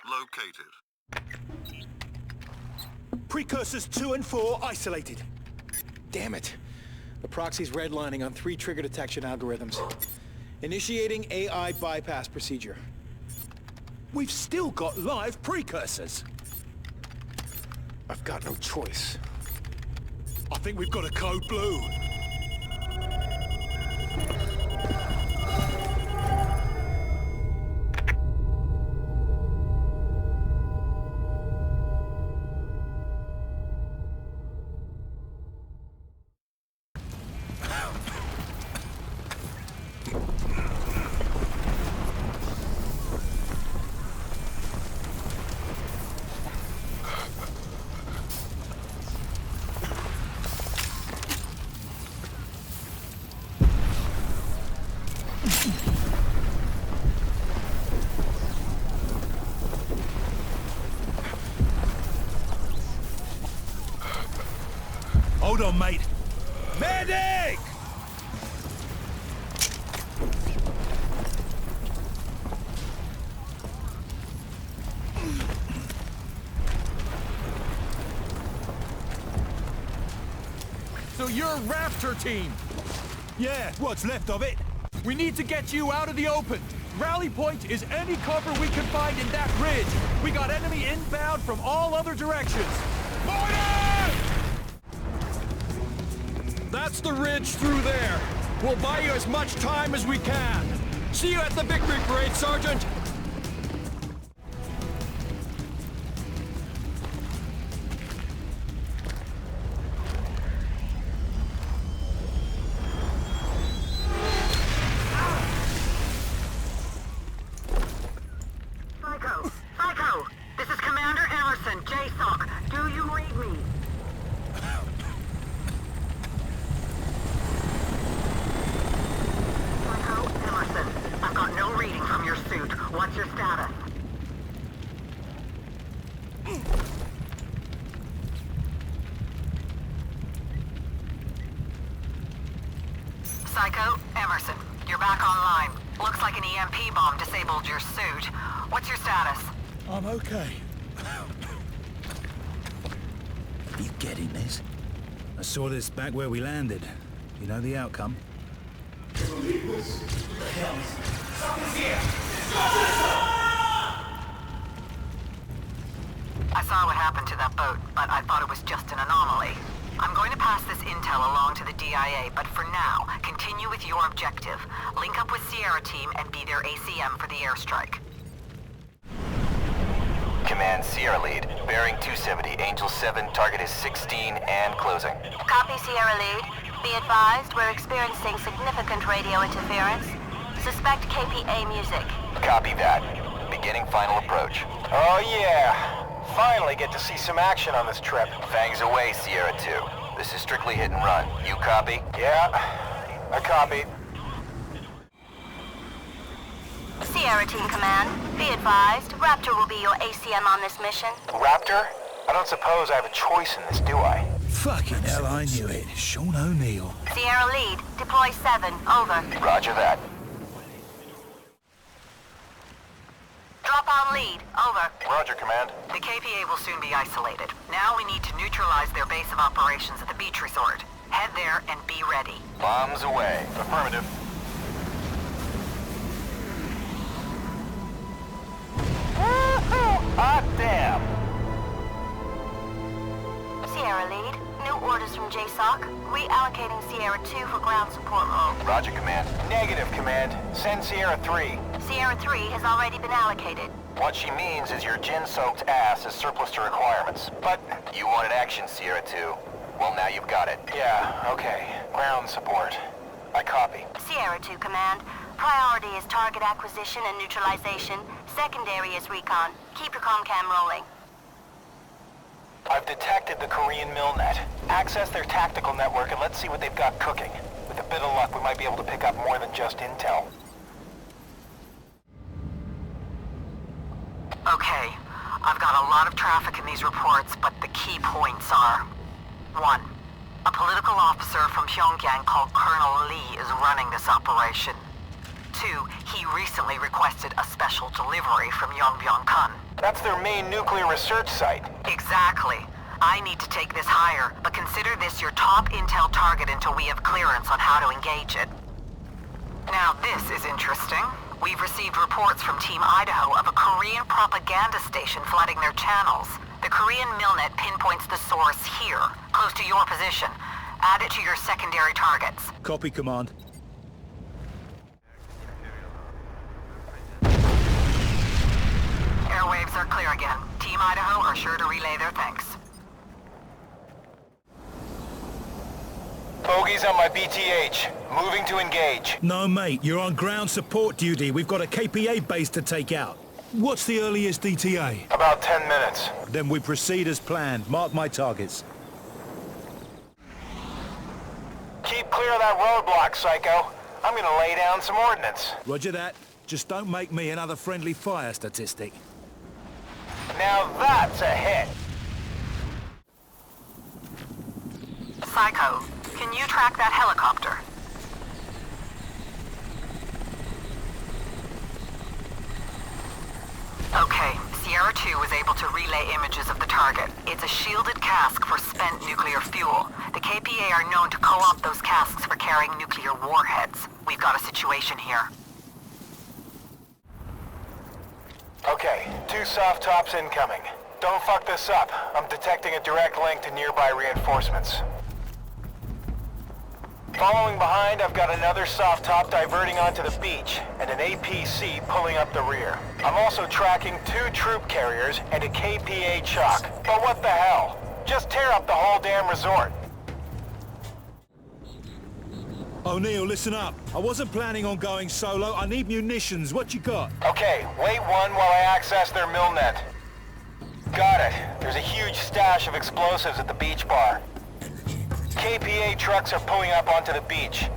located. Precursors 2 and 4 isolated. Damn it. The proxy's redlining on 3 trigger detection algorithms. Initiating AI bypass procedure. We've still got live precursors. I've got no choice. I think we've got a code blue. Hold on, mate. Medic! So you're Raptor team? Yeah, what's left of it. We need to get you out of the open. Rally point is any cover we can find in that ridge. We got enemy inbound from all other directions. Mortar! That's the ridge through there. We'll buy you as much time as we can. See you at the victory parade, Sergeant. Psycho! This is Commander Emerson, JSOC. Do you read me? Psycho, Emerson. I've got no reading from your suit. What's your status? Psycho, Emerson. You're back online. Looks like an EMP bomb disabled your suit. What's your status? I'm okay. You getting this? I saw this back where we landed. You know the outcome? I saw what happened to that boat, but I thought it was just an anomaly. I'm going to pass this intel along to the DIA, but for now, continue with your objective. Link up with Sierra Team and be their ACM for the airstrike. Command Sierra Lead, bearing 270, Angel 7, target is 16 and closing. Copy, Sierra Lead. Be advised, we're experiencing significant radio interference. Suspect KPA music. Copy that. Beginning final approach. Oh yeah! Finally get to see some action on this trip. Fangs away, Sierra 2. This is strictly hit and run. You copy? Yeah, I copy. Sierra Team Command, be advised, Raptor will be your ACM on this mission. Raptor? I don't suppose I have a choice in this, do I? Fucking hell, I knew it. Sean O'Neill. Sierra Lead, deploy 7, over. Roger that. Drop on lead, over. Roger, Command. The KPA will soon be isolated. Now we need to neutralize their base of operations at the beach resort. Head there and be ready. Bombs away. Affirmative. Hot damn! Sierra Lead, new orders from JSOC. Reallocating Sierra 2 for ground support role. Roger, Command. Negative, Command. Send Sierra 3. Sierra 3 has already been allocated. What she means is your gin-soaked ass is surplus to requirements. But... You wanted action, Sierra 2. Well, now you've got it. yeah, okay. Ground support. I copy. Sierra 2 Command, priority is target acquisition and neutralization. Secondary is recon. Keep your comcam rolling. I've detected the Korean Milnet. Access their tactical network and let's see what they've got cooking. With a bit of luck, we might be able to pick up more than just intel. Okay, I've got a lot of traffic in these reports, but the key points are... 1. A political officer from Pyongyang called Colonel Lee is running this operation. 2. He recently requested a special delivery from Yongbyon-kun. That's their main nuclear research site. Exactly. I need to take this higher, but consider this your top intel target until we have clearance on how to engage it. Now this is interesting. We've received reports from Team Idaho of a Korean propaganda station flooding their channels. The Korean Milnet pinpoints the source here, close to your position. Add it to your secondary targets. Copy, Command. Airwaves are clear again. Team Idaho are sure to relay their thanks. Bogies on my BTH. Moving to engage. No, mate, you're on ground support duty. We've got a KPA base to take out. What's the earliest ETA? About 10 minutes. Then we proceed as planned. Mark my targets. Keep clear of that roadblock, Psycho. I'm gonna lay down some ordnance. Roger that. Just don't make me another friendly fire statistic. Now that's a hit. Psycho, can you track that helicopter? Okay, Sierra 2 was able to relay images of the target. It's a shielded cask for spent nuclear fuel. The KPA are known to co-opt those casks for carrying nuclear warheads. We've got a situation here. Okay, 2 soft tops incoming. Don't fuck this up. I'm detecting a direct link to nearby reinforcements. Following behind, I've got another soft top diverting onto the beach, and an APC pulling up the rear. I'm also tracking 2 troop carriers and a KPA chalk. But what the hell? Just tear up the whole damn resort. O'Neill, listen up. I wasn't planning on going solo. I need munitions. What you got? Okay, wait one while I access their Milnet. Got it. There's a huge stash of explosives at the beach bar. KPA trucks are pulling up onto the beach.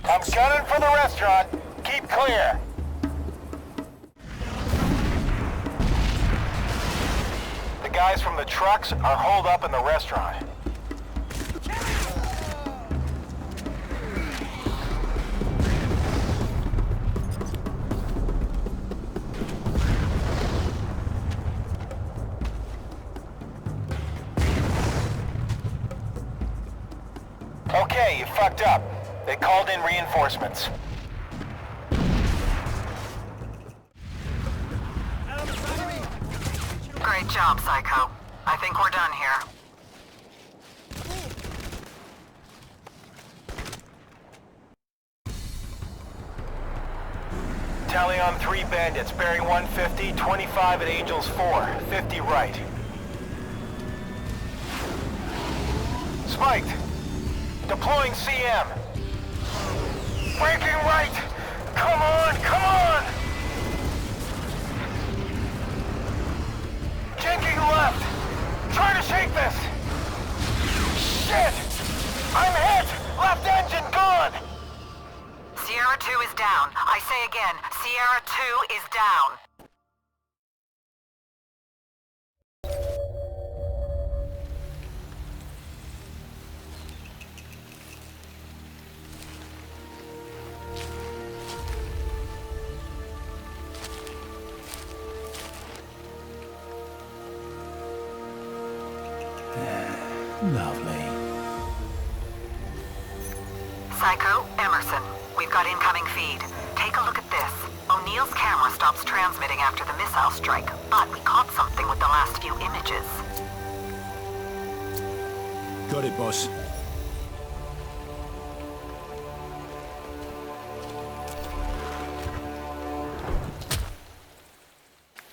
I'm gunning for the restaurant. Keep clear. The guys from the trucks are holed up in the restaurant. Okay, you fucked up. They called in reinforcements. Great job, Psycho. I think we're done here. Tally on 3 bandits, bearing 150, 25 at Angels 4, 50 right. Spiked! Deploying CM! Breaking right! Come on, come on! Jinking left! Try to shake this! Shit! I'm hit! Left engine gone! Sierra 2 is down. I say again, Sierra 2 is down. Lovely. Psycho, Emerson, we've got incoming feed. Take a look at this. O'Neill's camera stops transmitting after the missile strike, but we caught something with the last few images. Got it, boss.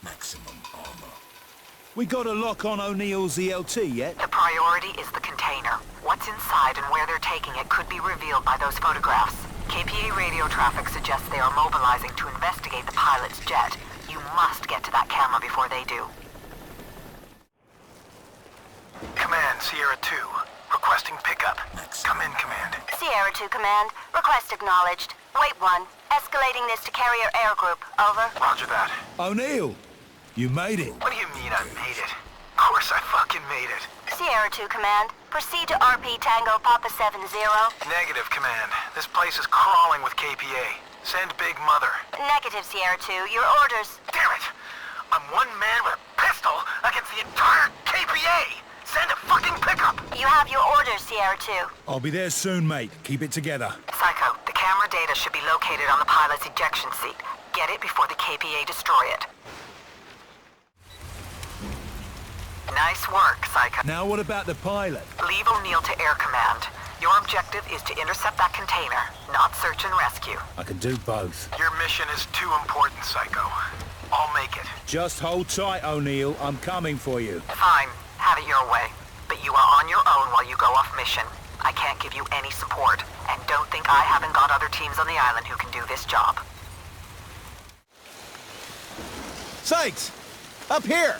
Maximum armor. We got a lock on O'Neill's ELT yet? The priority is the container. What's inside and where they're taking it could be revealed by those photographs. KPA radio traffic suggests they are mobilizing to investigate the pilot's jet. You must get to that camera before they do. Command, Sierra 2. Requesting pickup. Come in, Command. Sierra 2 Command. Request acknowledged. Wait 1. Escalating this to Carrier Air Group. Over. Roger that. O'Neill! You made it. What do you mean I made it? Of course I fucking made it. Sierra 2 Command. Proceed to RP Tango Papa 70. Negative, Command. This place is crawling with KPA. Send Big Mother. Negative, Sierra 2. Your orders. Damn it! I'm one man with a pistol against the entire KPA! Send a fucking pickup! You have your orders, Sierra 2. I'll be there soon, mate. Keep it together. Psycho, the camera data should be located on the pilot's ejection seat. Get it before the KPA destroy it. Nice work, Psycho. Now what about the pilot? Leave O'Neill to Air Command. Your objective is to intercept that container, not search and rescue. I can do both. Your mission is too important, Psycho. I'll make it. Just hold tight, O'Neill. I'm coming for you. Fine, have it your way. But you are on your own while you go off mission. I can't give you any support, and don't think I haven't got other teams on the island who can do this job. Sykes! Up here!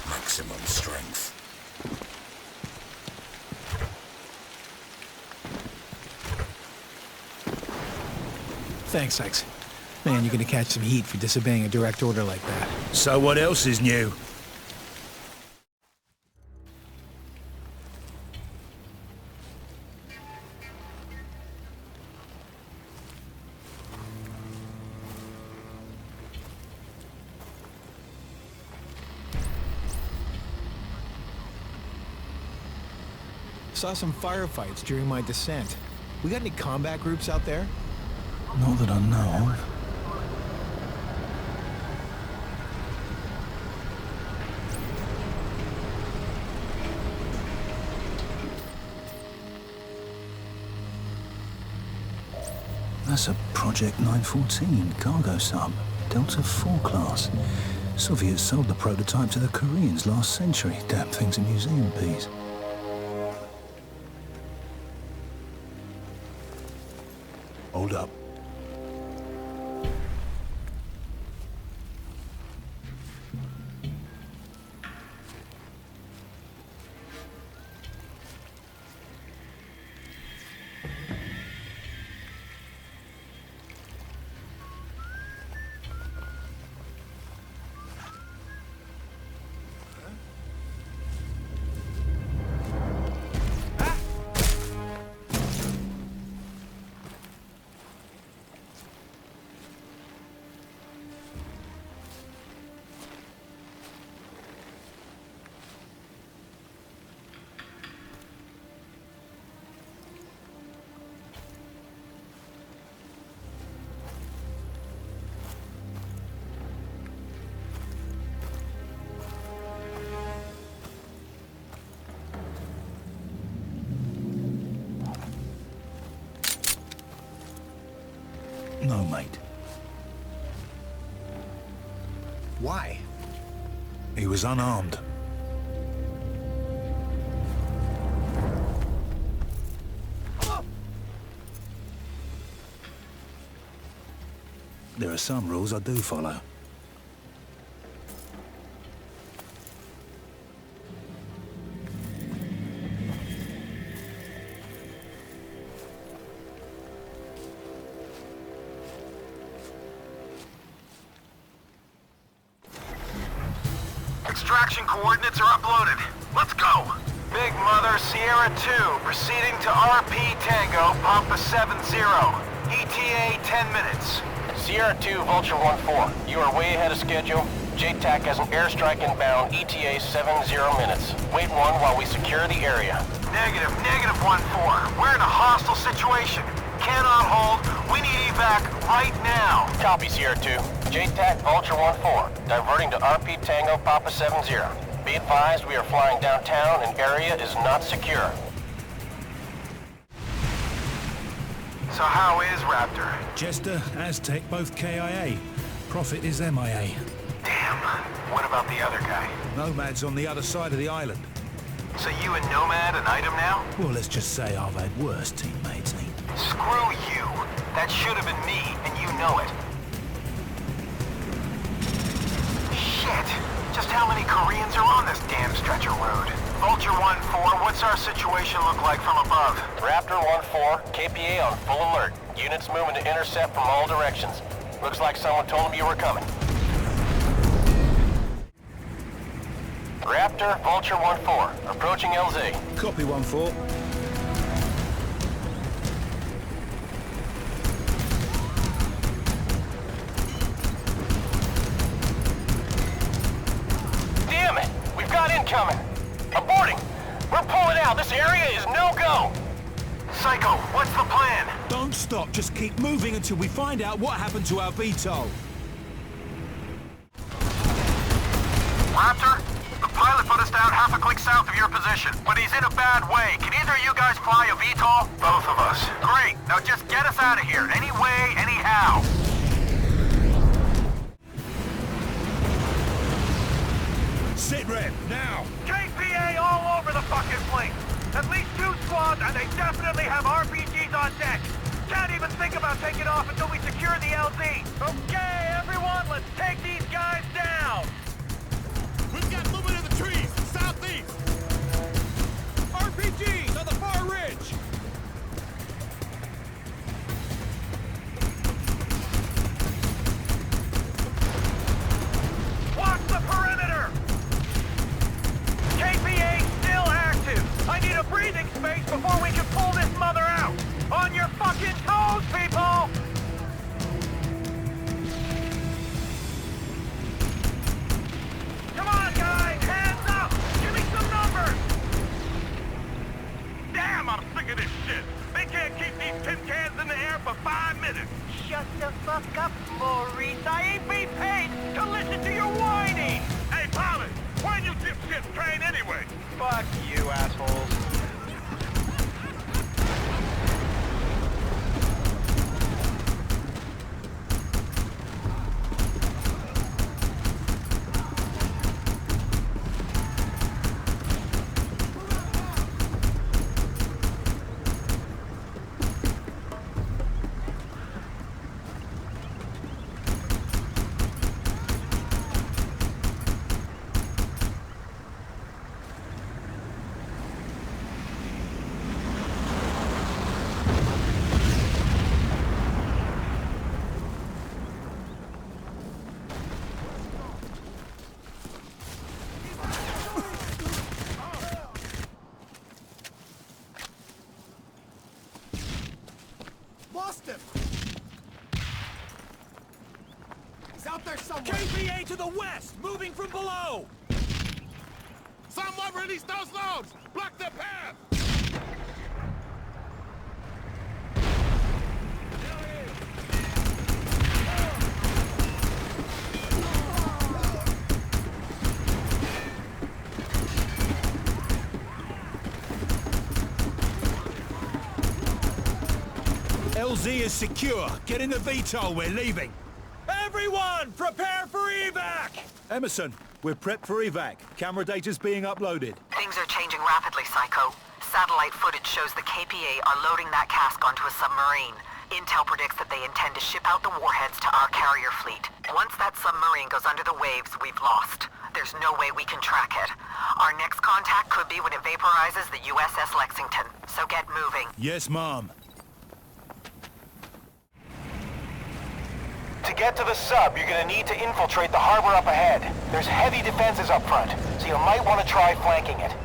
Maximum strength. Thanks, Sykes. Man, you're gonna catch some heat for disobeying a direct order like that. So what else is new? Saw some firefights during my descent. We got any combat groups out there? Not that I know of. That's a Project 914 cargo sub, Delta IV class. Soviets sold the prototype to the Koreans last century. Damn thing's a museum piece. Hold up. No, mate. Why? He was unarmed. There are some rules I do follow. Extraction coordinates are uploaded. Let's go! Big Mother, Sierra 2, proceeding to RP Tango, Papa 70. ETA 10 minutes. Sierra 2, Vulture 1-4. You are way ahead of schedule. JTAC has an airstrike inbound, ETA 70 minutes. Wait 1 while we secure the area. Negative 1-4. We're in a hostile situation. Cannot hold. We need evac right now. Copy, Sierra 2. JTAC, Vulture 1-4. Diverting to RP Tango, Papa 70. Be advised we are flying downtown and area is not secure. So how is Raptor? Jester, Aztec, both KIA. Prophet is MIA. Damn. What about the other guy? Nomad's on the other side of the island. So you and Nomad an item now? Well, let's just say I've had worse teammates, eh? Screw you. That should have been me, and you know it. Shit. Just how many Koreans are on this damn stretch of road? Vulture 1-4, what's our situation look like from above? Raptor 1-4, KPA on full alert. Units moving to intercept from all directions. Looks like someone told them you were coming. Raptor, Vulture 1-4, approaching LZ. Copy 1-4. Psycho, what's the plan? Don't stop, just keep moving until we find out what happened to our VTOL. Raptor, the pilot put us down half a click south of your position, but he's in a bad way. Can either of you guys fly a VTOL? Both of us. Great, now just get us out of here, any way, anyhow. Sit rep, now! KPA all over the fucking place. At least 2 squads, and they definitely have RPGs on deck. Can't even think about taking off until we secure the LZ. Okay, everyone, let's take these guys down. We've got movement in the trees, southeast! RPGs on the far ridge! Watch the perimeter! KPA still active! I need a breathing space before we can pull this mother out! On your fucking toes, people! Come on, guys! Hands up! Give me some numbers! Damn, I'm sick of this shit! They can't keep these tin cans in the air for 5 minutes! Shut the fuck up, Maurice! I ain't being paid to listen to your whining! Hey, pilot! Why you dipshits train anyway? Fuck you, assholes. Lost him! He's out there somewhere! KPA to the west! Moving from below! Someone release those loads! Block the path! LZ is secure. Get in the VTOL, we're leaving. Everyone, prepare for evac! Emerson, we're prepped for evac. Camera data's being uploaded. Things are changing rapidly, Psycho. Satellite footage shows the KPA are loading that cask onto a submarine. Intel predicts that they intend to ship out the warheads to our carrier fleet. Once that submarine goes under the waves, we've lost. There's no way we can track it. Our next contact could be when it vaporizes the USS Lexington. So get moving. Yes, Mom. To get to the sub, you're gonna need to infiltrate the harbor up ahead. There's heavy defenses up front, so you might want to try flanking it.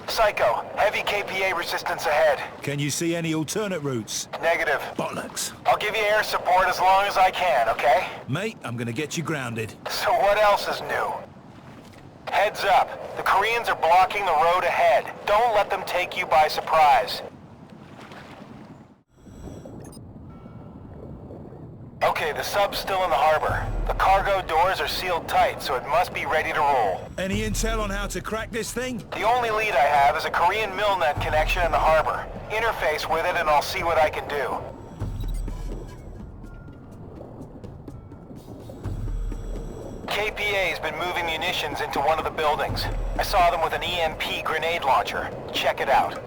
Psycho, heavy KPA resistance ahead. Can you see any alternate routes? Negative. Bollocks. I'll give you air support as long as I can, okay? Mate, I'm gonna get you grounded. So what else is new? Heads up. The Koreans are blocking the road ahead. Don't let them take you by surprise. Okay, the sub's still in the harbor. The cargo doors are sealed tight, so it must be ready to roll. Any intel on how to crack this thing? The only lead I have is a Korean Milnet connection in the harbor. Interface with it and I'll see what I can do. KPA's been moving munitions into one of the buildings. I saw them with an EMP grenade launcher. Check it out.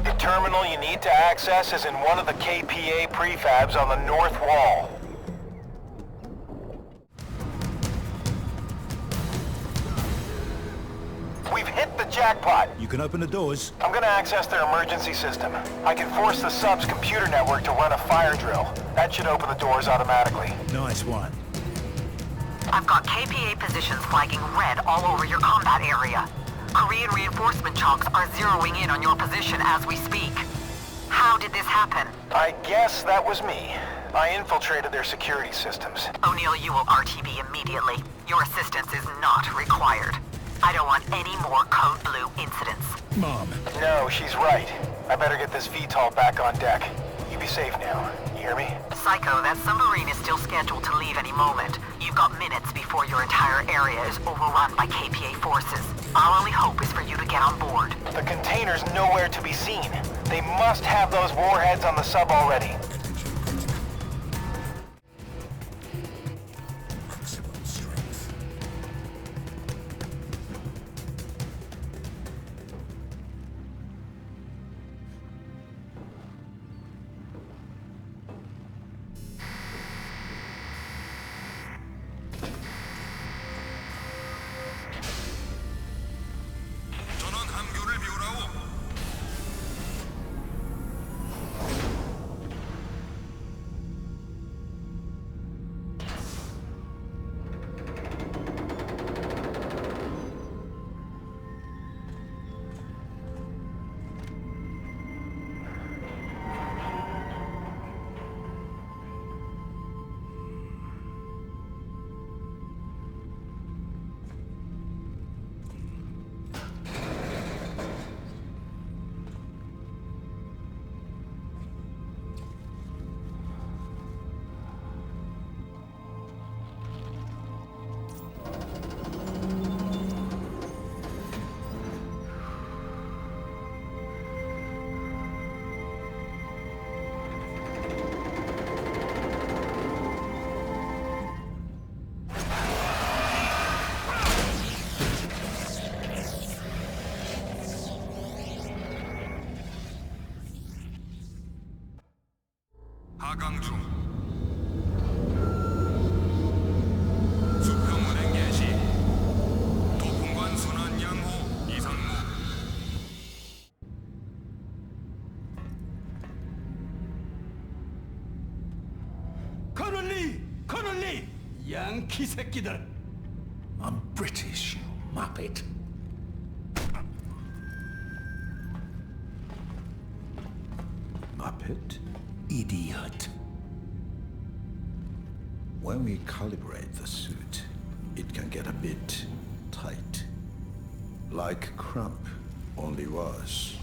The terminal you need to access is in one of the KPA prefabs on the north wall. We've hit the jackpot. You can open the doors. I'm gonna access their emergency system. I can force the sub's computer network to run a fire drill. That should open the doors automatically. Nice one. I've got KPA positions flagging red all over your combat area. Korean reinforcement chocks are zeroing in on your position as we speak. How did this happen? I guess that was me. I infiltrated their security systems. O'Neill, you will RTB immediately. Your assistance is not required. I don't want any more Code Blue incidents. Mom. No, she's right. I better get this VTOL back on deck. You be safe now. You hear me? Psycho, that submarine is still scheduled to leave any moment. You've got minutes before your entire area is overrun by KPA forces. Our only hope is for you to get on board. The container's nowhere to be seen. They must have those warheads on the sub already. 하강 중. 수평 운행 개시. 도풍관 순환 양호 이상무. 커널리! 양키 새끼들! I'm British, you muppet. Muppet? Idiot. When we calibrate the suit, it can get a bit tight. Like Crump, only worse.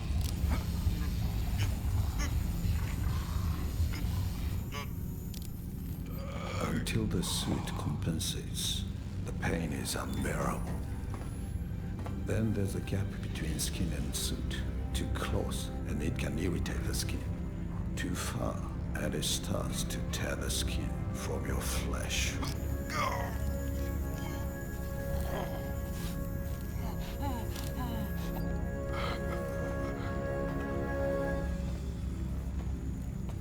Until the suit compensates, the pain is unbearable. Then there's a gap between skin and suit. Too close, and it can irritate the skin. Too far, and it starts to tear the skin from your flesh.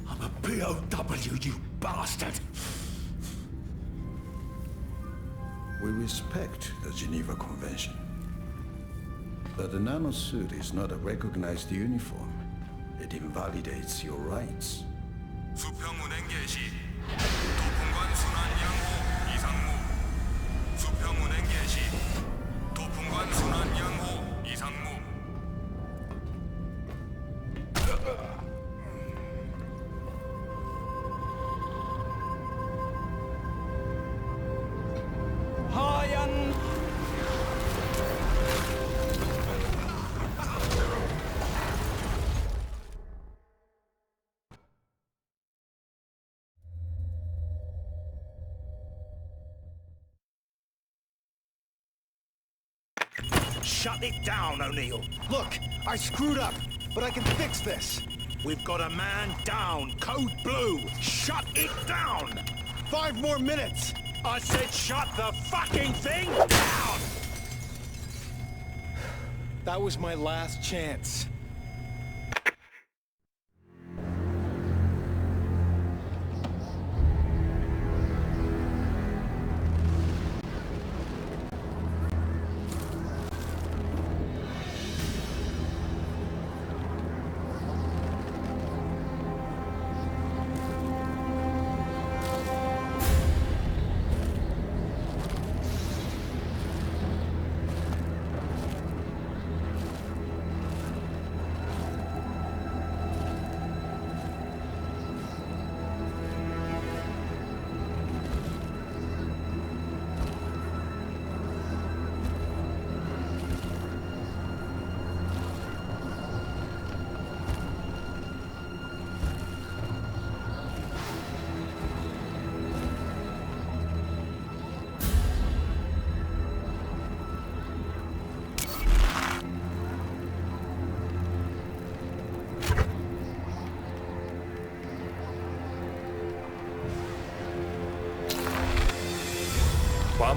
I'm a POW, you bastard! We respect the Geneva Convention. But the nanosuit is not a recognized uniform. It invalidates your rights. 수평 운행 개시. 도풍관 순환 양호 이상무. 수평 운행 개시. 도풍관 순환 양호 이상무. 하얀 Shut it down, O'Neill. Look, I screwed up, but I can fix this. We've got a man down. Code Blue. Shut it down. 5 more minutes. I said shut the fucking thing down! That was my last chance.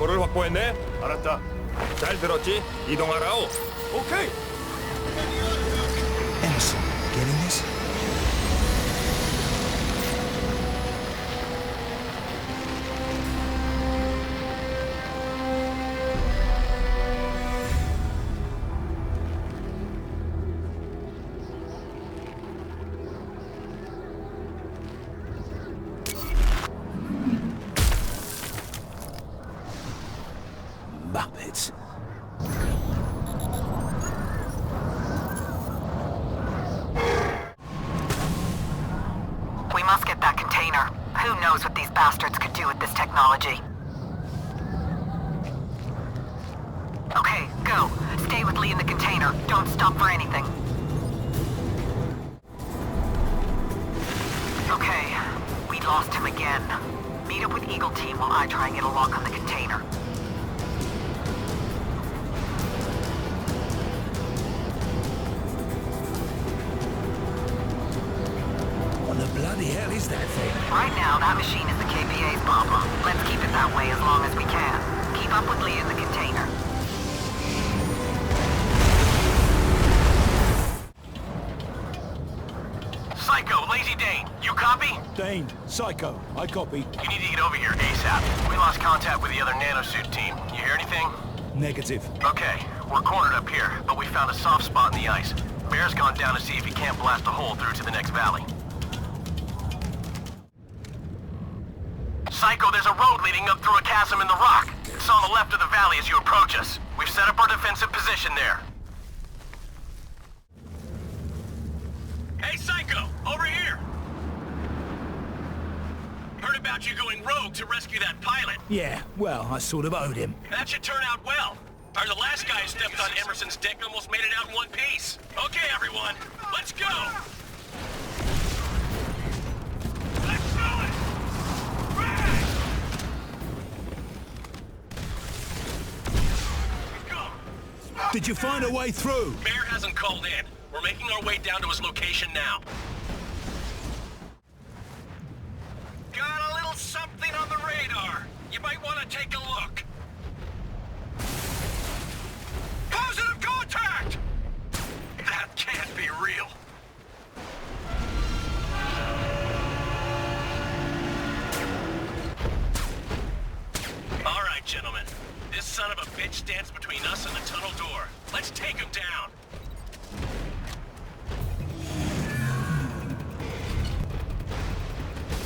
암호를 확보했네. 알았다. 잘 들었지? 이동하라오. 오케이. Emerson, getting this? Muppets. We must get that container. Who knows what these bastards could do with this technology? Okay, go. Stay with Lee in the container. Don't stop for anything. Okay, we lost him again. Meet up with Eagle Team while I try and get a lock on the container. What the bloody hell is that thing? Right now, that machine is the KPA's problem. Let's keep it that way as long as we can. Keep up with Lee in the container. Psycho, Lazy Dane, you copy? Dane, Psycho, I copy. You need to get over here ASAP. We lost contact with the other nanosuit team. You hear anything? Negative. Okay, we're cornered up here, but we found a soft spot in the ice. Bear's gone down to see if he can't blast a hole through to the next valley. Psycho, there's a road leading up through a chasm in the rock. It's on the left of the valley as you approach us. We've set up our defensive position there. Hey, Psycho! Over here! Heard about you going rogue to rescue that pilot. Yeah, well, I sort of owed him. That should turn out well. Or the last guy who stepped on Emerson's dick almost made it out in one piece. Okay, everyone, let's go! Let's do it! Right! Go! Did you find a way through? Bear hasn't called in. We're making our way down to his location now. Got a little something on the radar. You might want to take a look. Positive contact! That can't be real. All right, gentlemen. This son of a bitch stands between us and the tunnel door. Let's take him down.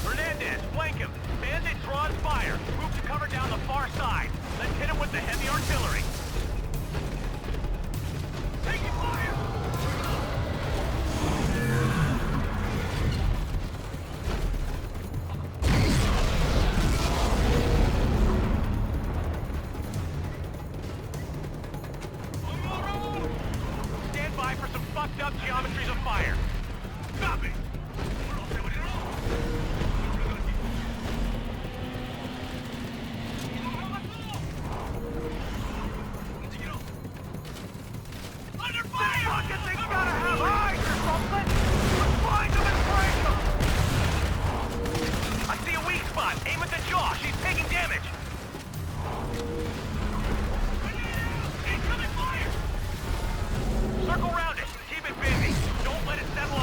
Hernandez, flank him. Bandit draws fire. Move to cover down the far side. Let's hit him with the heavy artillery. Taking fire! Stand by for some fucked up geometries of fire. Copy! Under fire! Fucking thing's gotta have eyes or something! Let's find them and break them! I see a weak spot. Aim at the jaw. She's taking damage. Incoming fire! Circle round it. Keep it busy. Don't let it settle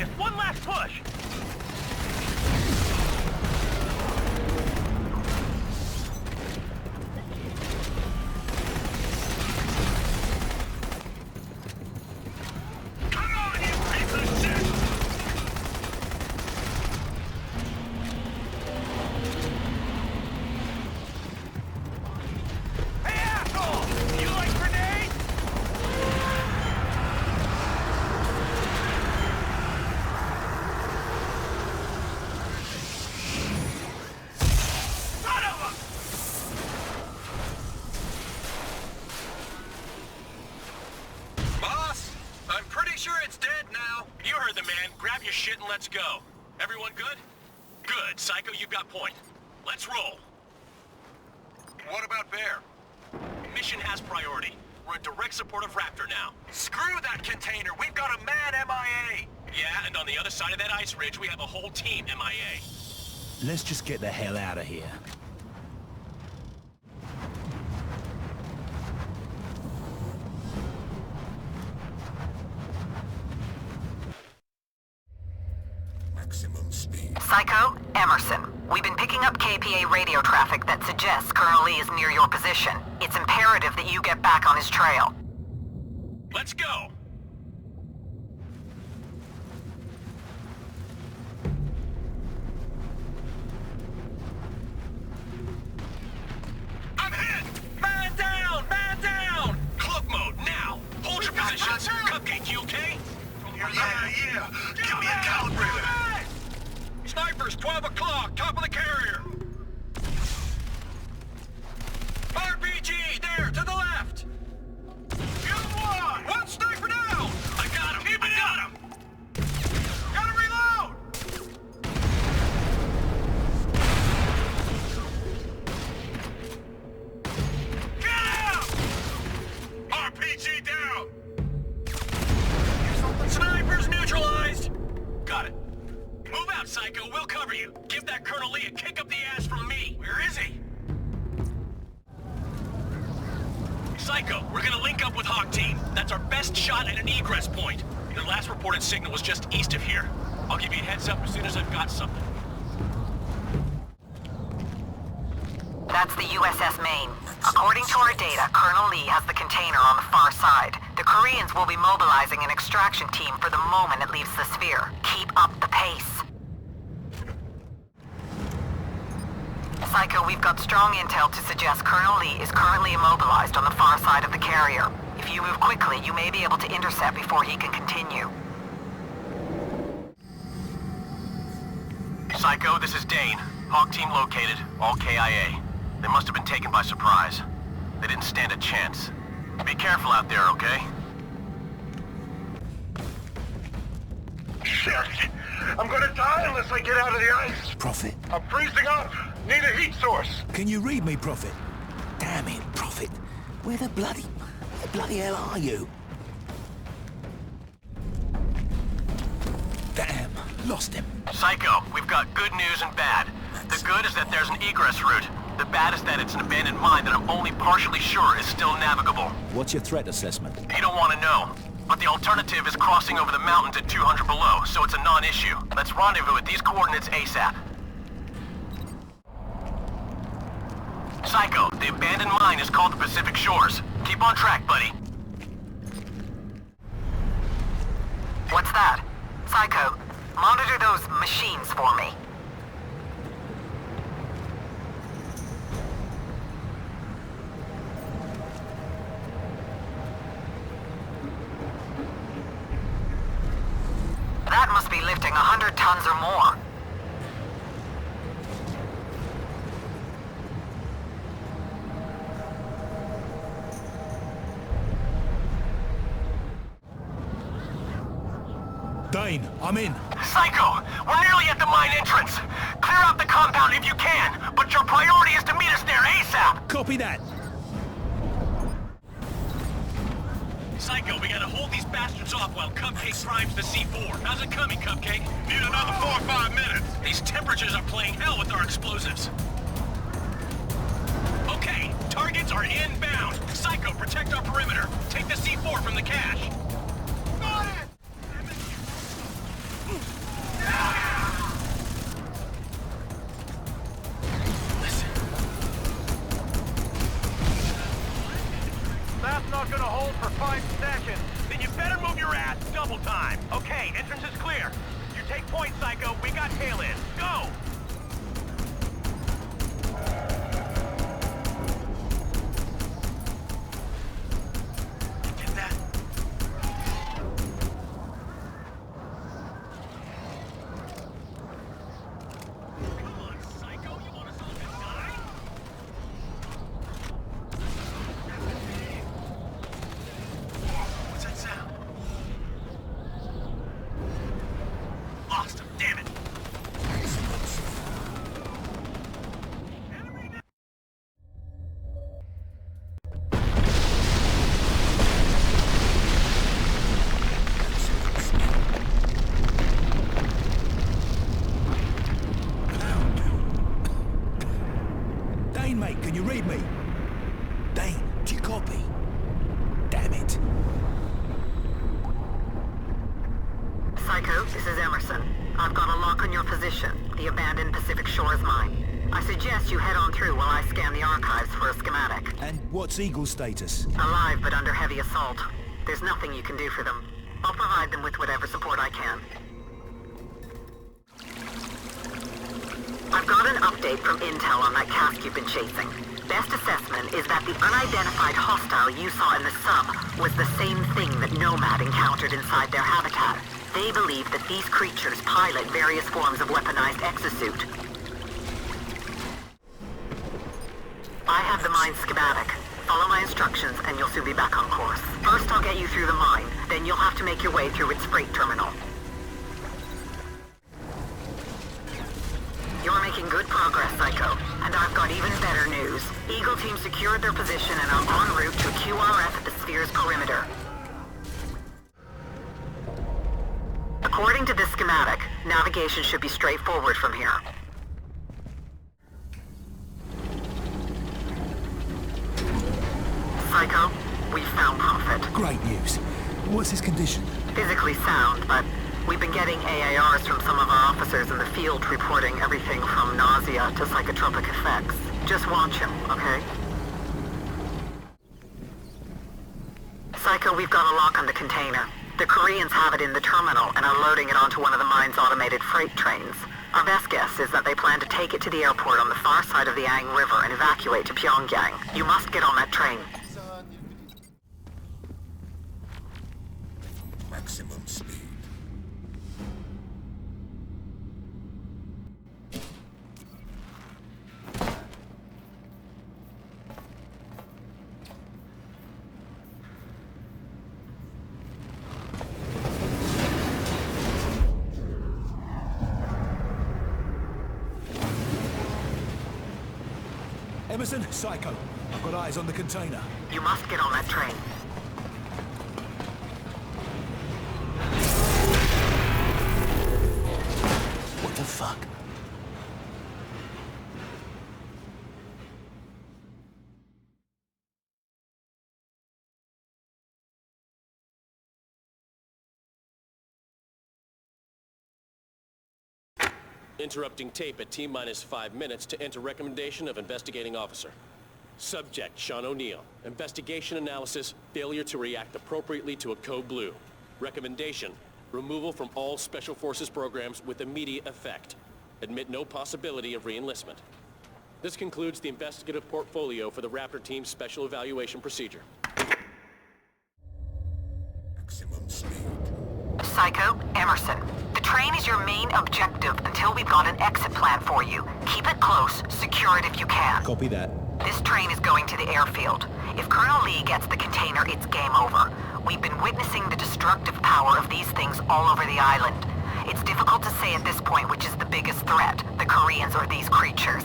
Just one last push! Come on, you piece of shit! Hey, asshole! You like grenades? Son of a... Boss, I'm pretty sure it's dead now. You heard the man. Grab your shit and let's go. Everyone good? Good. Psycho, you got point. Let's roll. What about Bear? Mission has priority. We're in direct support of Raptor now. Screw that container! We've got a man MIA! Yeah, and on the other side of that ice ridge, we have a whole team MIA. Let's just get the hell out of here. Maximum speed. Psycho, Emerson. We've been picking up KPA radio traffic that suggests Colonel Lee is near your position. It's imperative that you get back on his trail. Let's go! I'm hit! Man down! Man down! Cloak mode, now! Hold your positions! Cupcake, you okay? Yeah. Give me a calibrator. Snipers, 12 o'clock, top of the carrier! RPG, there, to the left! One sniper down! I got him! I got him! Gotta reload! Get him! RPG down! Snipers neutralized! Got it. Move out, Psycho. We'll cover you. Give that Colonel Lee a kick up the ass from me. Where is he? Psycho, we're gonna link up with Hawk Team. That's our best shot at an egress point. Their last reported signal was just east of here. I'll give you a heads up as soon as I've got something. That's the USS Maine. According to our data, Colonel Lee has the container on the far side. The Koreans will be mobilizing an extraction team for the moment it leaves the sphere. Keep up the pace. Psycho, we've got strong intel to suggest Colonel Lee is currently immobilized on the far side of the carrier. If you move quickly, you may be able to intercept before he can continue. Psycho, this is Dane. Hawk Team located. All KIA. They must have been taken by surprise. They didn't stand a chance. Be careful out there, okay? Shit! I'm gonna die unless I get out of the ice! Prophet, I'm freezing up! Need a heat source! can you read me, Prophet? Damn it, Prophet. Where the bloody hell are you? Damn, lost him. Psycho, we've got good news and bad. The good is that there's an egress route. The bad is that it's an abandoned mine that I'm only partially sure is still navigable. What's your threat assessment? You don't want to know. But the alternative is crossing over the mountains at 200 below, so it's a non-issue. Let's rendezvous at these coordinates ASAP. Psycho, the abandoned mine is called the Pacific Shores. Keep on track, buddy. What's that? Psycho, monitor those machines for me. That must be lifting 100 tons or more. Dane, I'm in. Psycho, we're nearly at the mine entrance. Clear out the compound if you can, but your priority is to meet us there ASAP. Copy that. Psycho, we gotta hold these bastards off while Cupcake primes the C4. How's it coming, Cupcake? Need another 4 or 5 minutes! These temperatures are playing hell with our explosives. Okay, targets are inbound. Psycho, protect our perimeter. Take the C4 from the cache. Got it! Damn it! Dane, mate, can you read me? Dane, do you copy? Damn it. Psycho, this is Emerson. I've got a lock on your position. The abandoned Pacific Shore is mine. I suggest you head on through while I scan the archives for a schematic. And what's Eagle's status? Alive, but under heavy assault. There's nothing you can do for them. I'll provide them with whatever support I can. I've got an update from Intel on that cask you've been chasing. Best assessment is that the unidentified hostile you saw in the sub was the same thing that Nomad encountered inside their habitat. They believe that these creatures pilot various forms of weaponized exosuit. I have the mine schematic. Follow my instructions and you'll soon be back on course. First I'll get you through the mine, then you'll have to make your way through its freight terminal. You're making good progress, Psycho. And I've got even better news. Eagle Team secured their position and are en route to a QRF at the Sphere's perimeter. According to this schematic, navigation should be straightforward from here. Psycho, we found Prophet. Great news. What's his condition? Physically sound, but we've been getting AARs from some of our officers in the field reporting everything from nausea to psychotropic effects. Just watch him, okay? Psycho, we've got a lock on the container. The Koreans have it in the terminal and are loading it onto one of the mine's automated freight trains. Our best guess is that they plan to take it to the airport on the far side of the Ang River and evacuate to Pyongyang. You must get on that train. Maximum speed. Emerson, Psycho. I've got eyes on the container. You must get on that train. What the fuck? Interrupting tape at T-minus 5 minutes to enter recommendation of investigating officer. Subject, Sean O'Neill. Investigation analysis, failure to react appropriately to a code blue. Recommendation, removal from all Special Forces programs with immediate effect. Admit no possibility of re-enlistment. This concludes the investigative portfolio for the Raptor Team's Special Evaluation Procedure. Maximum speed. Psycho, Emerson. The train is your main objective until we've got an exit plan for you. Keep it close, secure it if you can. Copy that. This train is going to the airfield. If Colonel Lee gets the container, it's game over. We've been witnessing the destructive power of these things all over the island. It's difficult to say at this point which is the biggest threat, the Koreans or these creatures.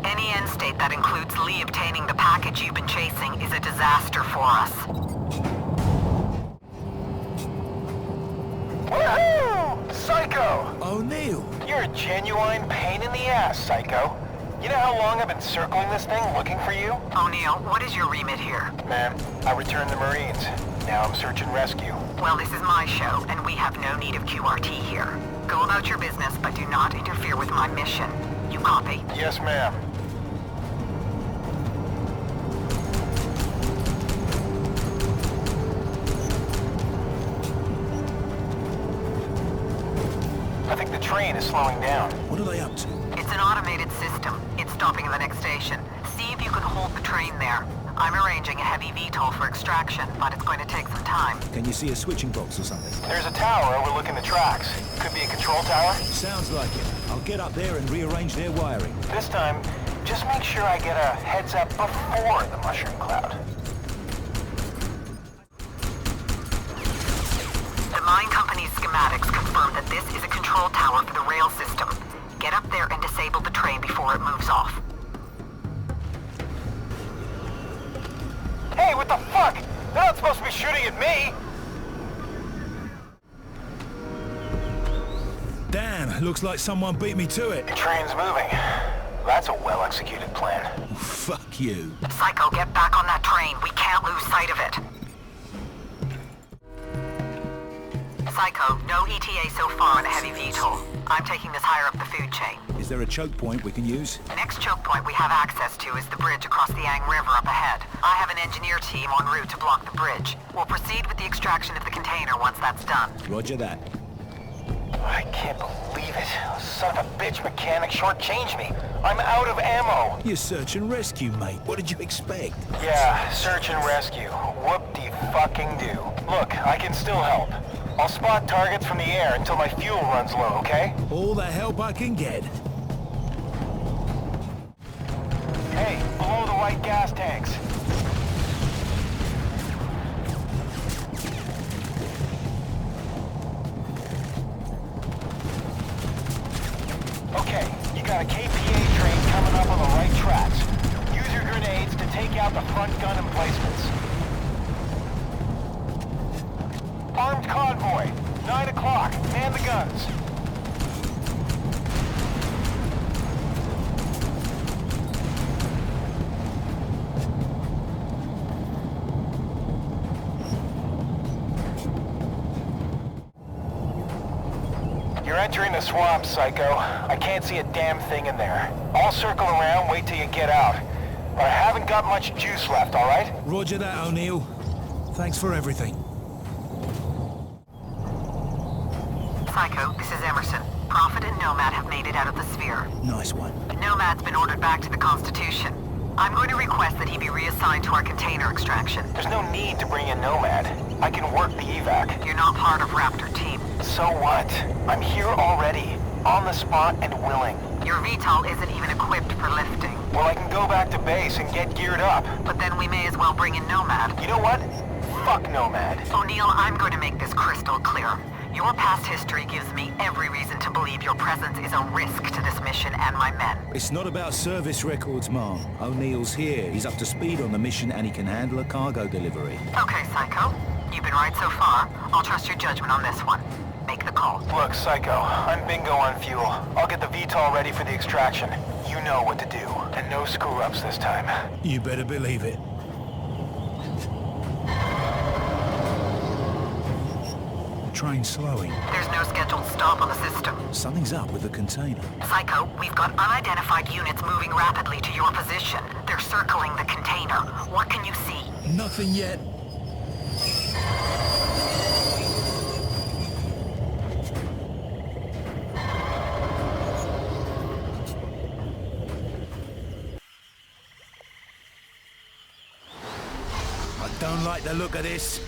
Any end state that includes Lee obtaining the package you've been chasing is a disaster for us. Woohoo! Psycho! O'Neill! You're a genuine pain in the ass, Psycho. You know how long I've been circling this thing looking for you? O'Neill, what is your remit here? Ma'am, I returned the Marines. Now I'm search and rescue. Well, this is my show, and we have no need of QRT here. Go about your business, but do not interfere with my mission. You copy? Yes, ma'am. I think the train is slowing down. What are they up to? It's an automated system. It's stopping at the next station. See if you can hold the train there. I'm arranging a heavy VTOL for extraction, but it's going to take some time. Can you see a switching box or something? There's a tower overlooking the tracks. Could be a control tower. Sounds like it. I'll get up there and rearrange their wiring. This time, just make sure I get a heads up before the mushroom cloud. The mine company's schematics confirm that this is a control tower for the Damn, looks like someone beat me to it. Train's moving. That's a well-executed plan. Fuck you. Psycho, get back on that train. We can't lose sight of it. Psycho, no ETA so far on a heavy VTOL. I'm taking this higher up the food chain. Is there a choke point we can use? The next choke point we have access to is the bridge across the Yang River up ahead. I have an engineer team en route to block the bridge. We'll proceed with the extraction of the container once that's done. Roger that. I can't believe it. Son of a bitch mechanic shortchanged me. I'm out of ammo. You're search and rescue, mate. What did you expect? Yeah, search and rescue. Whoop-de-fucking-do. Look, I can still help. I'll spot targets from the air until my fuel runs low, okay? All the help I can get. Hey, below the white gas tanks. Okay, you got a KPA train coming up on the right tracks. Use your grenades to take out the front gun emplacements. Armed convoy, 9 o'clock, man the guns. You're entering the swamp, Psycho. I can't see a damn thing in there. I'll circle around, wait till you get out. But I haven't got much juice left, all right? Roger that, O'Neill. Thanks for everything. Psycho, this is Emerson. Prophet and Nomad have made it out of the sphere. Nice one. Nomad's been ordered back to the Constitution. I'm going to request that he be reassigned to our container extraction. There's no need to bring in Nomad. I can work the evac. You're not part of Raptor team. So what? I'm here already. On the spot and willing. Your VTOL isn't even equipped for lifting. Well, I can go back to base and get geared up. But then we may as well bring in Nomad. You know what? Fuck Nomad. O'Neill, I'm going to make this crystal clear. Your past history gives me every reason to believe your presence is a risk to this mission and my men. It's not about service records, Mom. O'Neill's here. He's up to speed on the mission and he can handle a cargo delivery. Okay, Psycho. You've been right so far. I'll trust your judgment on this one. Make the call. Look, Psycho, I'm bingo on fuel. I'll get the VTOL ready for the extraction. You know what to do. And no screw-ups this time. You better believe it. Train slowing. There's no scheduled stop on the system. Something's up with the container. Psycho, we've got unidentified units moving rapidly to your position. They're circling the container. What can you see? Nothing yet. I don't like the look of this.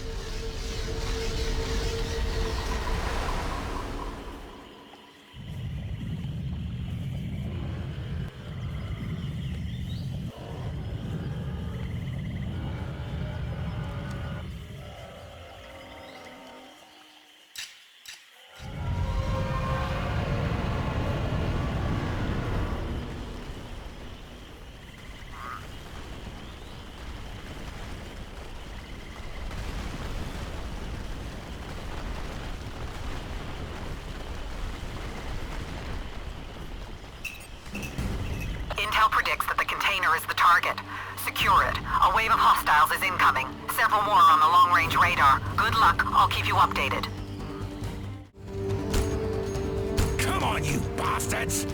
Intel predicts that the container is the target. Secure it. A wave of hostiles is incoming. Several more on the long-range radar. Good luck. I'll keep you updated. Come on, you bastards!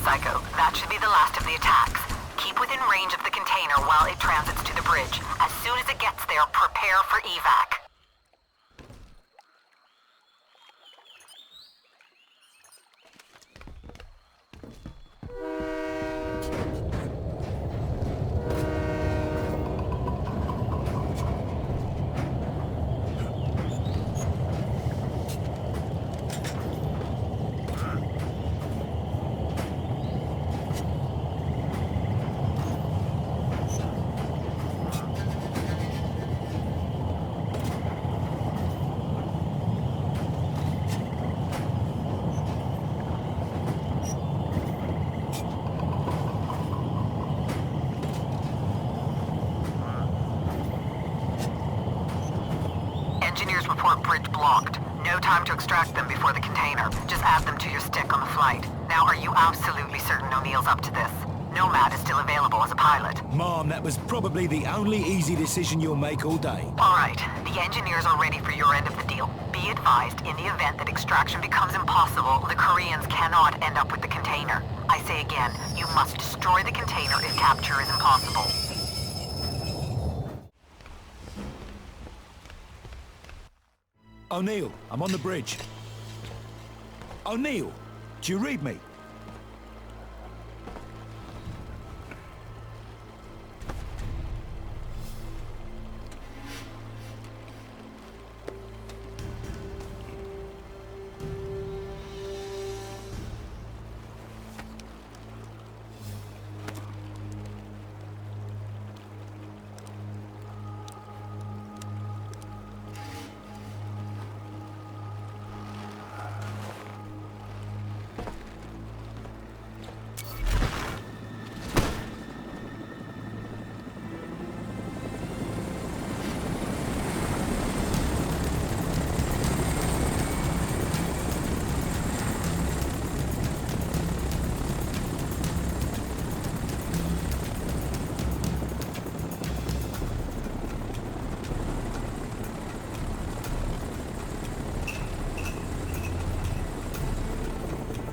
Psycho. That should be the last of the attacks. Keep within range of the container while it transits to the bridge. As soon as it gets there, prepare for evac. Engineers report bridge blocked. No time to extract them before the container. Just add them to your stick on the flight. Now, are you absolutely certain O'Neill's up to this? Nomad is still available as a pilot. Mom, that was probably the only easy decision you'll make all day. All right. The engineers are ready for your end of the deal. Be advised, in the event that extraction becomes impossible, the Koreans cannot end up with the container. I say again, you must destroy the container if capture is impossible. O'Neill, I'm on the bridge. O'Neill, do you read me?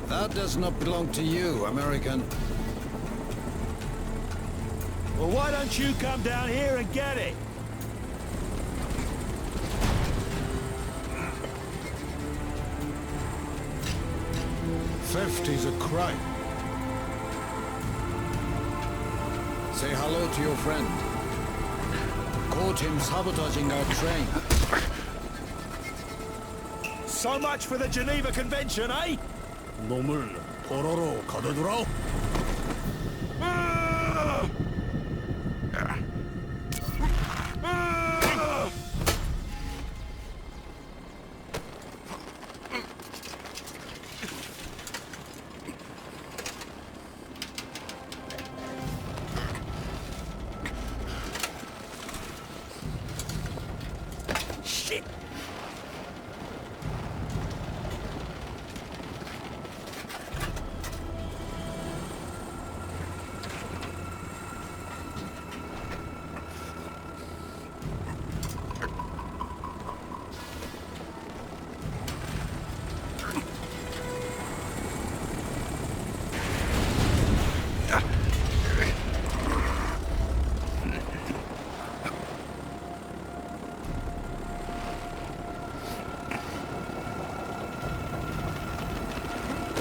That does not belong to you, American. Well, why don't you come down here and get it? Theft is a crime. Say hello to your friend. Caught him sabotaging our train. So much for the Geneva Convention, eh? 놈을 포로로 가둬두라.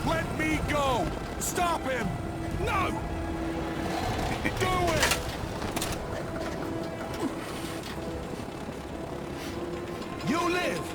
Let me go! Stop him! No! Do it! You live!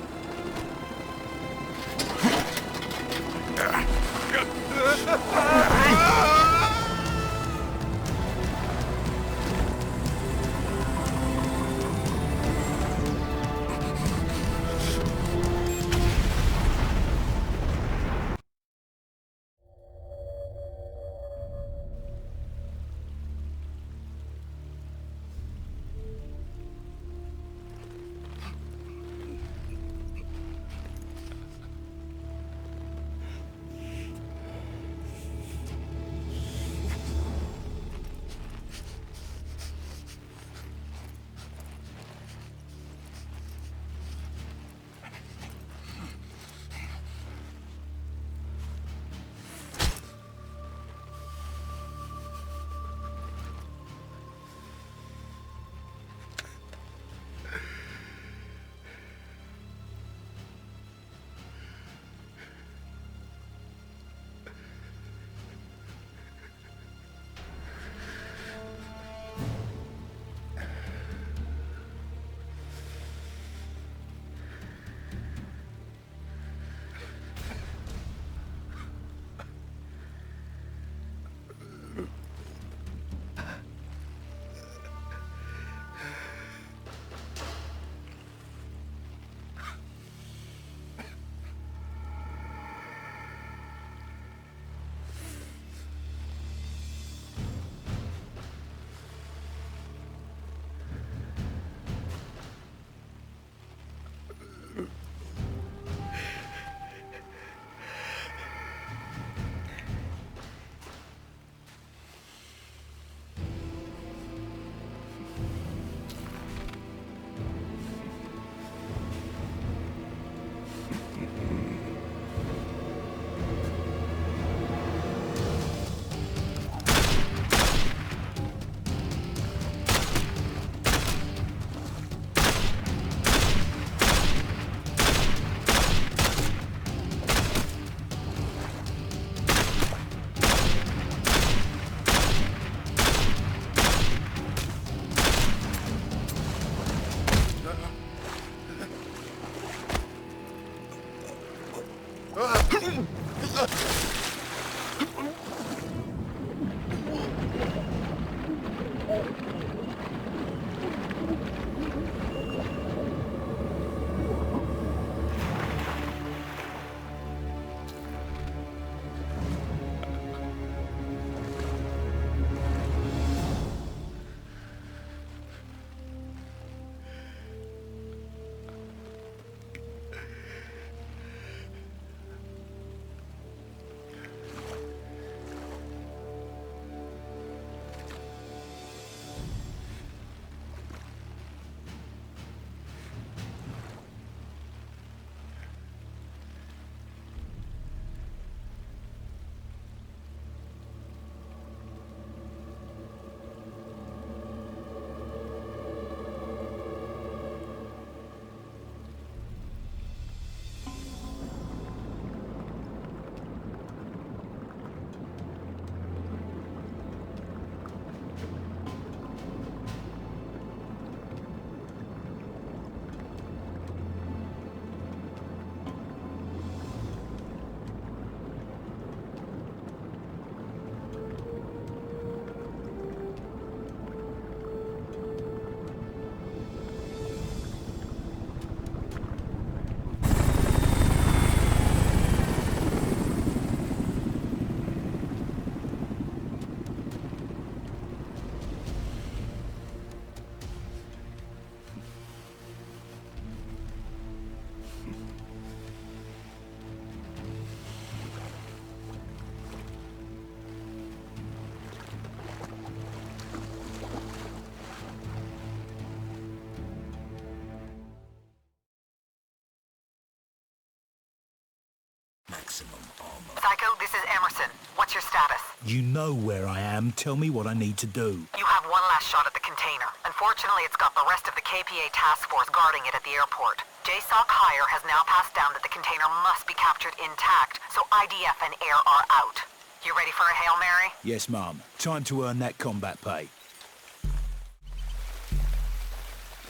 maximum armor. Psycho, this is Emerson. What's your status? You know where I am. Tell me what I need to do. You have one last shot at the container. Unfortunately, it's got the rest of the KPA task force guarding it at the airport. JSOC Hire has now passed down that the container must be captured intact, so IDF and air are out. You ready for a Hail Mary? Yes, Mom. Time to earn that combat pay.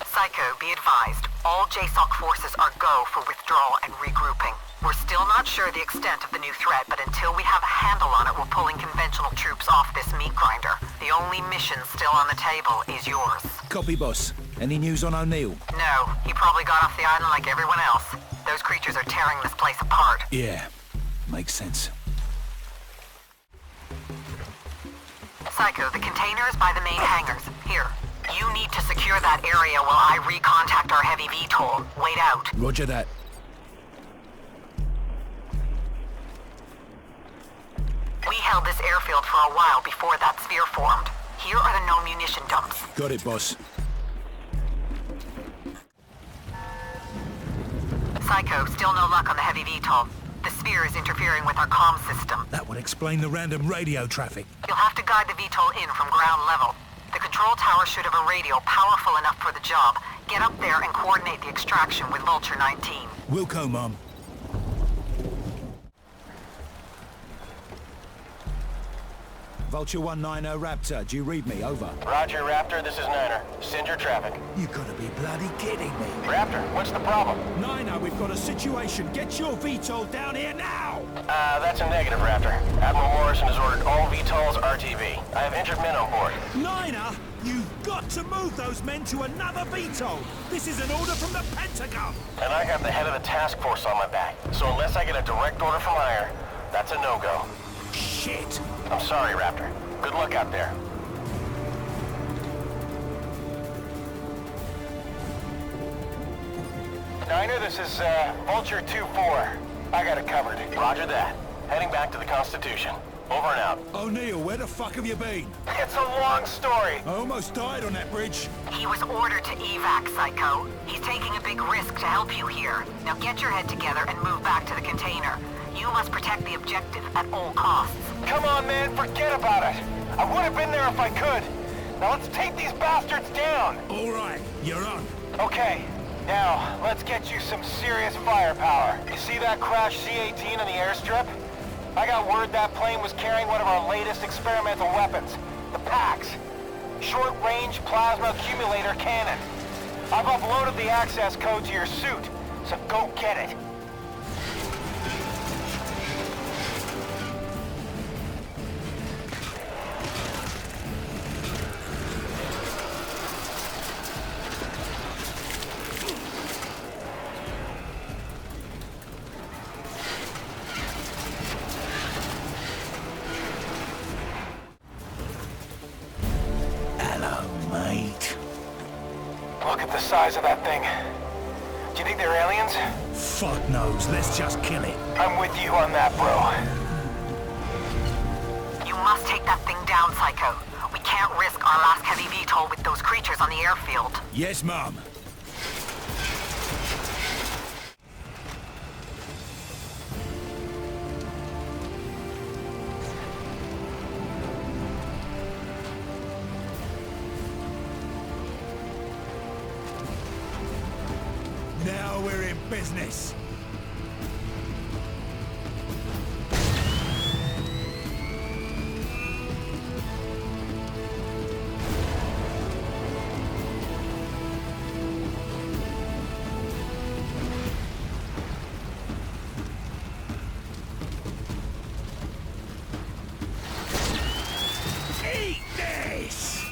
Psycho, be advised, all JSOC forces are go for withdrawal and regrouping. We're still not sure the extent of the new threat, but until we have a handle on it, we're pulling conventional troops off this meat grinder. The only mission still on the table is yours. Copy, boss. Any news on O'Neill? No, he probably got off the island like everyone else. Those creatures are tearing this place apart. Yeah, makes sense. Psycho, the container is by the main hangars. Here. You need to secure that area while I recontact our heavy VTOL. Wait out. Roger that. We held this airfield for a while before that sphere formed. Here are the known munition dumps. Got it, boss. Psycho, still no luck on the heavy VTOL. The sphere is interfering with our comm system. That would explain the random radio traffic. You'll have to guide the VTOL in from ground level. The control tower should have a radio powerful enough for the job. Get up there and coordinate the extraction with Vulture 19. Wilco, Mom. Vulture 190 Raptor, do you read me? Over. Roger, Raptor, this is Niner. Send your traffic. You gotta be bloody kidding me. Raptor, what's the problem? Niner, we've got a situation. Get your VTOL down here now! That's a negative, Raptor. Admiral Morrison has ordered all VTOLs RTB. I have injured men on board. Niner, you've got to move those men to another VTOL. This is an order from the Pentagon. And I have the head of the task force on my back. So unless I get a direct order from higher, that's a no-go. Shit! I'm sorry, Raptor. Good luck out there. Niner, this is Vulture 2-4. I got it covered. Roger that. Heading back to the Constitution. Over and out. O'Neill, where the fuck have you been? It's a long story. I almost died on that bridge. He was ordered to evac, Psycho. He's taking a big risk to help you here. Now get your head together and move back to the container. You must protect the objective at all costs. Come on, man, forget about it. I would have been there if I could. Now let's take these bastards down. All right, you're on. Okay, now let's get you some serious firepower. You see that crashed C-18 on the airstrip? I got word that plane was carrying one of our latest experimental weapons, the PAX. Short-range plasma accumulator cannon. I've uploaded the access code to your suit, so go get it. Look at the size of that thing. Do you think they're aliens? Fuck knows. Let's just kill it. I'm with you on that, bro. You must take that thing down, Psycho. We can't risk our last heavy VTOL with those creatures on the airfield. Yes, Mom. Now we're in business. Eat this!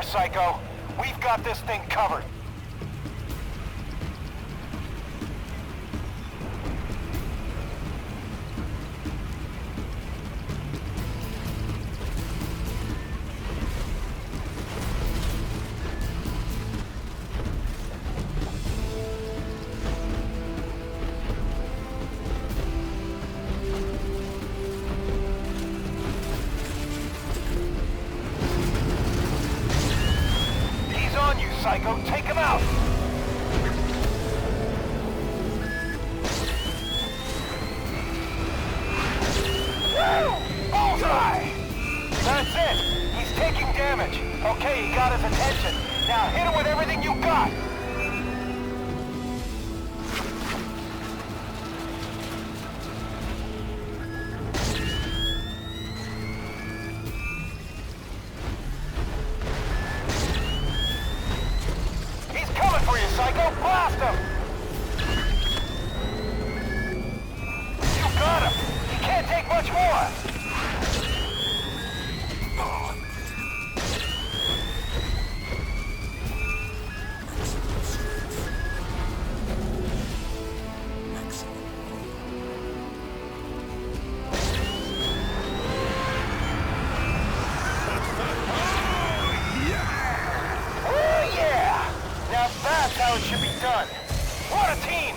there, Psycho. We've got this thing covered. Psycho, take him out! Woo! Bullseye! That's it! He's taking damage. Okay, he got his attention. Now hit him with everything you got! Psycho, blast him! You got him! He can't take much more! That's how it should be done. What a team!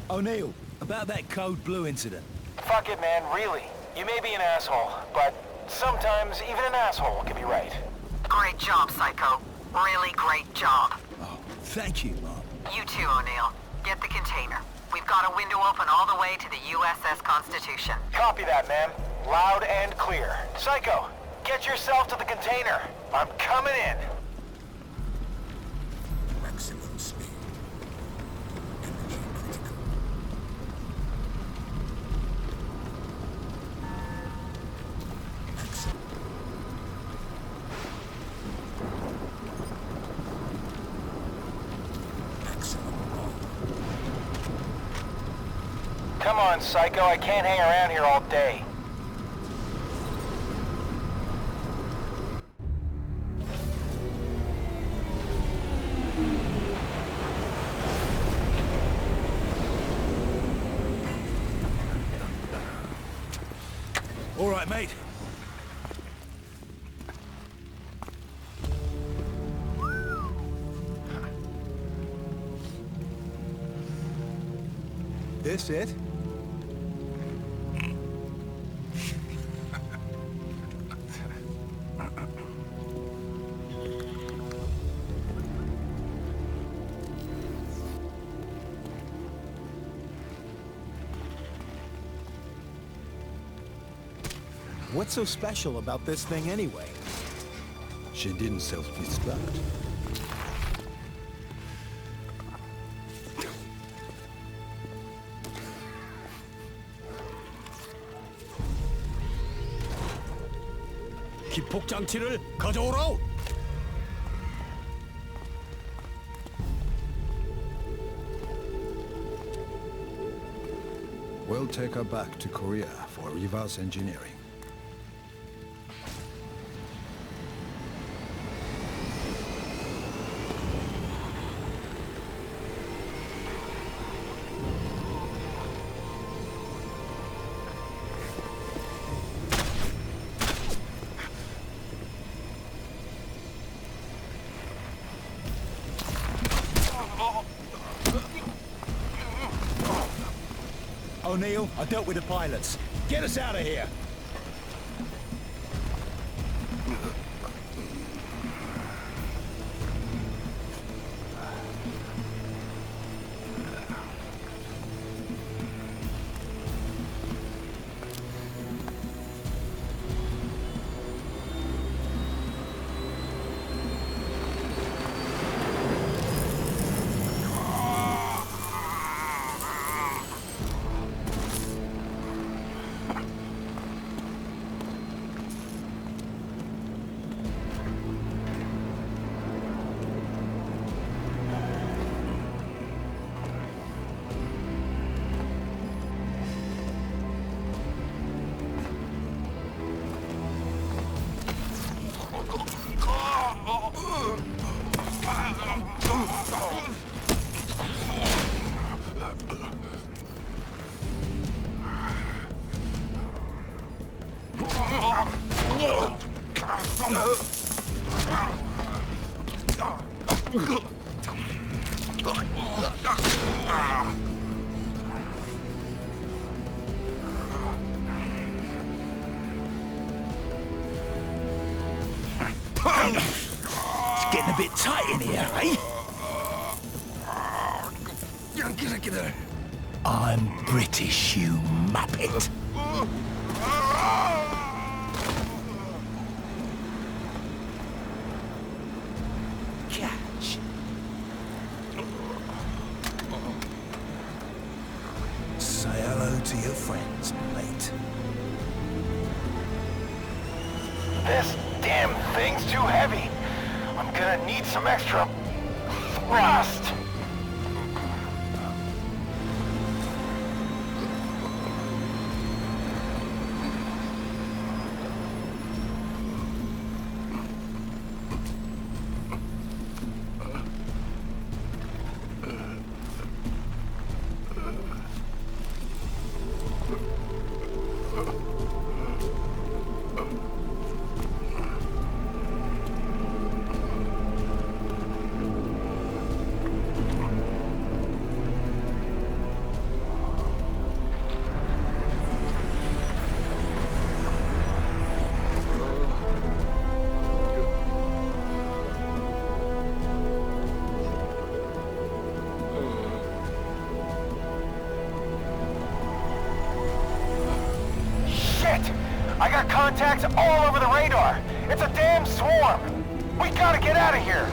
O'Neill, about that Code Blue incident. Fuck it, man, really. You may be an asshole, but sometimes even an asshole can be right. Great job, Psycho. Really great job. Oh, thank you, Mom. You too, O'Neill. Get the container. We've got a window open all the way to the USS Constitution. Copy that, ma'am. Loud and clear. Psycho, get yourself to the container. I'm coming in. Maximum speed. Energy critical. Come on, Psycho. I can't hang around here all day. All right, mate. This it? What's so special about this thing anyway? She didn't self-destruct. 기폭 장치를 가져오라! We'll take her back to Korea for reverse engineering. O'Neill, I dealt with the pilots. Get us out of here! It's getting a bit tight in here, eh? I'm British, you muppet. Catch. Say hello to your friends, mate. This damn thing's too heavy. I'm gonna need some extra thrust. I got contacts all over the radar. It's a damn swarm. We gotta get out of here.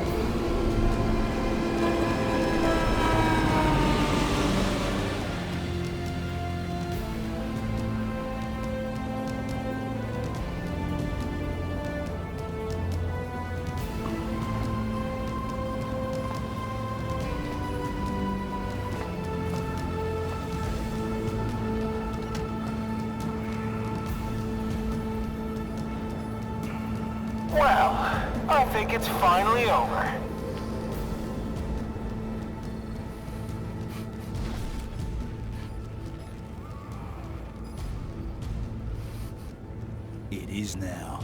Well, I think it's finally over. It is now.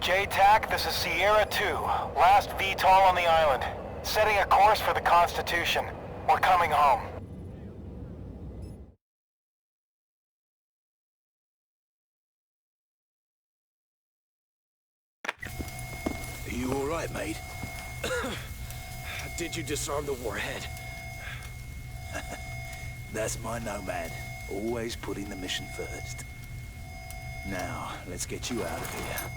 JTAC, this is Sierra 2, last VTOL on the island. Setting a course for the Constitution. We're coming home. Are you all right, mate? Did you disarm the warhead? That's my Nomad. Always putting the mission first. Now, let's get you out of here.